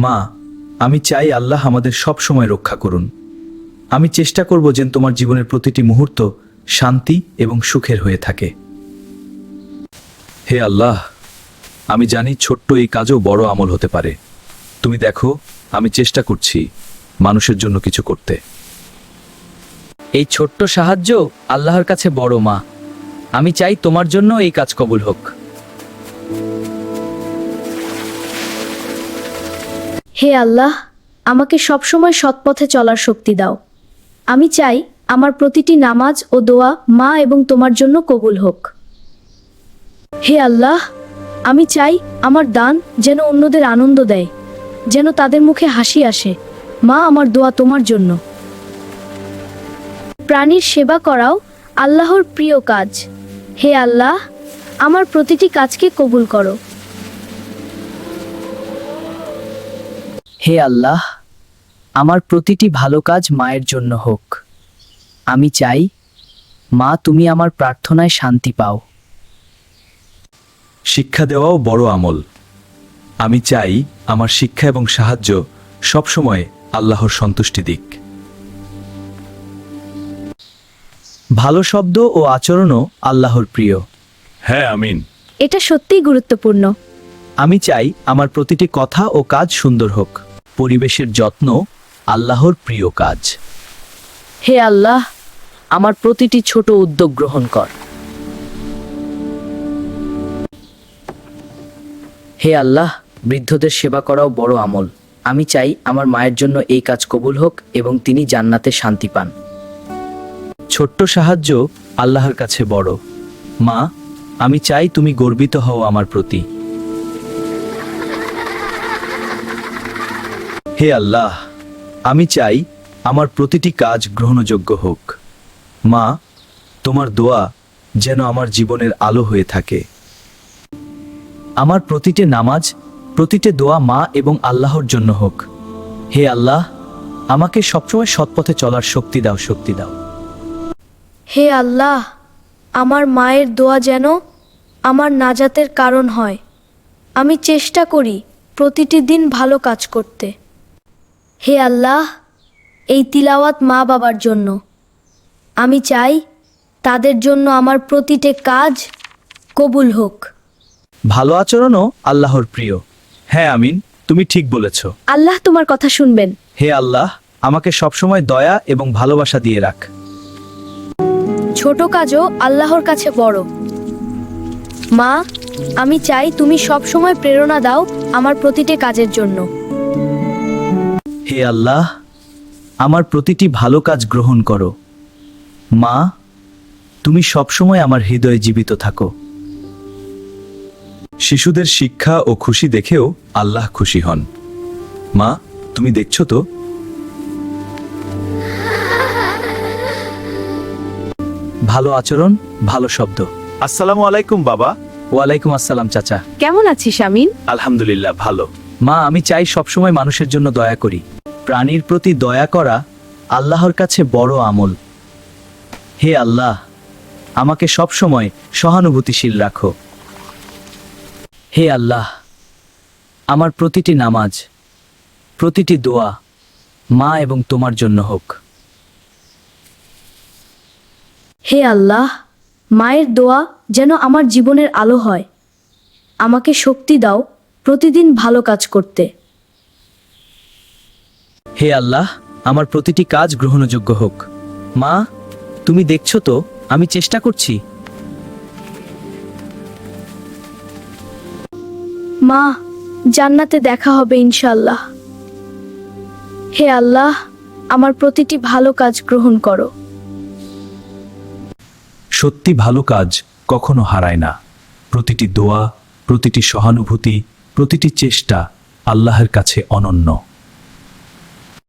মা, আমি চাই আল্লাহ আমাদের সব সময় রক্ষা করুন। আমি চেষ্টা করব যেন তোমার জীবনের প্রতিটি মুহূর্ত শান্তি এবং সুখের হয়ে থাকে। হে আল্লাহ, আমি জানি ছোট্ট এই কাজও বড় আমল হতে পারে। তুমি দেখো, আমি চেষ্টা করছি মানুষের জন্য কিছু করতে। এই ছোট্ট সাহায্য আল্লাহর কাছে বড় মা। আমি চাই তোমার জন্য এই কাজ কবুল হোক। হে আল্লাহ, আমাকে সবসময় সৎপথে চলার শক্তি দাও। আমি চাই আমার প্রতিটি নামাজ ও দোয়া মা এবং তোমার জন্য কবুল হোক। হে আল্লাহ, আমি চাই আমার দান যেন অন্যদের আনন্দ দেয়, যেন তাদের মুখে হাসি আসে। মা, আমার দোয়া তোমার জন্য। প্রাণীর সেবা করাও আল্লাহর প্রিয় কাজ। হে আল্লাহ, আমার প্রতিটি কাজকে কবুল করো। হে আল্লাহ, আমার প্রতিটি ভালো কাজ মায়ের জন্য হোক। আমি চাই মা তুমি আমার প্রার্থনায় শান্তি পাও। শিক্ষা দেওয়াও বড় আমল। আমি চাই আমার শিক্ষা এবং সাহায্য সবসময় আল্লাহর সন্তুষ্টি দিক। ভালো শব্দ ও আচরণও আল্লাহর প্রিয়। হ্যাঁ, আমিন। এটা সত্যিই গুরুত্বপূর্ণ। আমি চাই আমার প্রতিটি কথা ও কাজ সুন্দর হোক। পরিবেশের যত্ন আল্লাহর প্রিয় কাজ। হে আল্লাহ, আমার প্রতিটি ছোট উদ্যোগ গ্রহণ কর। হে আল্লাহ, বৃদ্ধদের সেবা করাও বড় আমল। আমি চাই আমার মায়ের জন্য এই কাজ কবুল হোক এবং তিনি জান্নাতে শান্তি পান। ছোট্ট সাহায্য আল্লাহর কাছে বড়। মা, আমি চাই তুমি গর্বিত হও আমার প্রতি। হে আল্লাহ, আমি চাই আমার প্রতিটি কাজ গ্রহণযোগ্য হোক। মা, তোমার দোয়া যেন আমার জীবনের আলো হয়ে থাকে। আমার প্রতিটি নামাজ, প্রতিটি দোয়া মা এবং আল্লাহর জন্য হোক। হে আল্লাহ, আমাকে সবসময় সৎপথে চলার শক্তি দাও, শক্তি দাও। হে আল্লাহ, আমার মায়ের দোয়া যেন আমার নাজাতের কারণ হয়। আমি চেষ্টা করি প্রতিটি দিন ভালো কাজ করতে। হে আল্লাহ, এই তিলাওয়াত মা বাবার জন্য। আমি চাই তাদের জন্য আমার প্রতিটি কাজ কবুল হোক। ভালো আচরণও আল্লাহর প্রিয়। হ্যাঁ, আমিন। তুমি ঠিক বলেছ। আল্লাহ তোমার কথা শুনবেন। হে আল্লাহ, আমাকে সবসময় দয়া এবং ভালোবাসা দিয়ে রাখ। ছোট কাজও আল্লাহর কাছে বড়। মা, আমি চাই তুমি সব সময় প্রেরণা দাও আমার প্রতিটি কাজের জন্য। হে আল্লাহ, আমার প্রতিটি ভালো কাজ গ্রহণ করো। মা, তুমি সবসময় আমার হৃদয়ে জীবিত থাকো। শিশুদের শিক্ষা ও খুশি দেখেও আল্লাহ খুশি হন। মা, তুমি দেখছো তো? ভালো আচরণ, ভালো শব্দ। আসসালামু আলাইকুম বাবা। ওয়ালাইকুম আসসালাম চাচা। কেমন আছিস আমিন? আলহামদুলিল্লাহ, ভালো। মা, আমি চাই সবসময় মানুষের জন্য দয়া করি। প্রাণীর প্রতি দয়া করা আল্লাহর কাছে বড় আমল। হে আল্লাহ, আমাকে সবসময় সহানুভূতিশীল রাখো। হে আল্লাহ, আমার প্রতিটি নামাজ, প্রতিটি দোয়া মা এবং তোমার জন্য হোক। হে আল্লাহ, মায়ের দোয়া যেন আমার জীবনের আলো হয়। আমাকে শক্তি দাও প্রতিদিন ভালো কাজ করতে। হে আল্লাহ, আমার প্রতিটি কাজ গ্রহণযোগ্য হোক। মা, তুমি দেখছো তো আমি চেষ্টা করছি। মা, জান্নাতে দেখা হবে ইনশাআল্লাহ। হে আল্লাহ, আমার প্রতিটি ভালো কাজ গ্রহণ করো। সত্যি ভালো কাজ কখনো হারায় না। প্রতিটি দোয়া, প্রতিটি সহানুভূতি, প্রতিটি চেষ্টা আল্লাহর কাছে অনন্য।